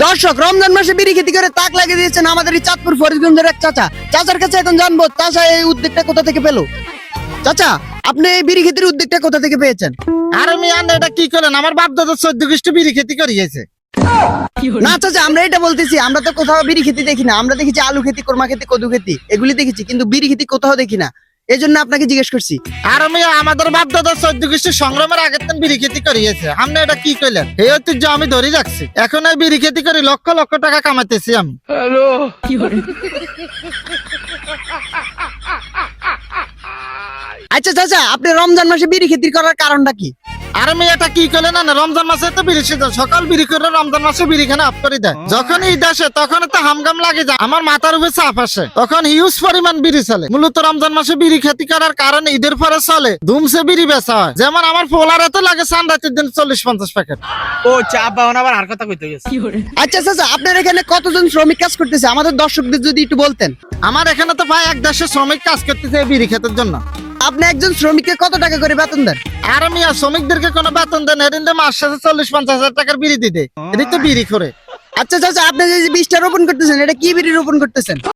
দর্শক, রমজান মাসে বিড়ি খেতে করে তাক লাগিয়ে দিয়েছেন আমাদের এই চাঁদপুর ফরিদগঞ্জের এক চাচা। চাচার কাছে এখন জানবো চাচা এই উদ্যোগটা কোথা থেকে পেলো। চাচা, আপনি এই বিড়ি খেতির উদ্যোগটা কোথা থেকে পেয়েছেন? আরে মিয়া এটা কি করলেন? আমার বাপ দাদা 14 গোষ্ঠী বিড়ি খেতি করিয়েছে। না চাচা, আমরা এটা বলতেছি, আমরা তো কোথাও বিড়ি খেতি দেখি না। আমরা দেখেছি আলু খেতি, কোরমা খেতি, কদু খেতি, এগুলি দেখেছি, কিন্তু বিড়ি খেতি কোথাও দেখি না। এই জন্য আপনাকে জিজ্ঞেস করছি। আর মিয়া আমাদের বাপ দাদা 14 গোষ্ঠী সংগ্রামের আগের দিন বিড়ি খেতি করিয়েছে। আপনি এটা কি করলেন? এই ঐতিহ্য আমি ধরে রাখছি। এখন এই বিড়ি খেতি করে লক্ষ লক্ষ টাকা কামাইতেছি আমি। আচ্ছা চাচা, আপনি রমজান মাসে বিড়ি খেতি করার কারণটা কি? আরে মেয়ে এটা কি করলেন? না রমজান মাসে তো বিড়ি সিজন, সকাল বিড়ি করে রমজান মাসে বিড়ি খানা অফ করে দেয়। যখন ঈদ আসে তখন তো হামগাম লাগে যায়, আমার মাথার উপরে চাপ আসে, তখন হিউজ পরিমাণ বিড়ি চলে। মূলত রমজান মাসে বিড়ি খেতি করার কারণে ঈদের পরে চলে ধুমসে বিড়ি বেচা হয়। যেমন আমার পোলার এত লাগে সানরাতের দিন 40-50 প্যাকেট। ও চাপ বাহন আবার আর কথা কইতে গেছে। আচ্ছা চাচা, আপনার এখানে কতজন শ্রমিক কাজ করতেছে আমাদের দর্শকদের যদি একটু বলতেন। আমার এখানে তো প্রায় 150 শ্রমিক কাজ করতেছে এই বিড়ি খেতের জন্য। আপনি একজন শ্রমিককে কত টাকা করে বেতন দেন? আর মিয়া শ্রমিকদেরকে কোনো বেতন দেন, এদিন তো মাস শেষে 40-50 হাজার টাকার বিড়ি দিতে, এদিক তো বিড়ি করে। আচ্ছা চাচা, আপনি যে বীজটা রোপণ করতেছেন, এটা কি বিড়ি রোপণ করতেছেন?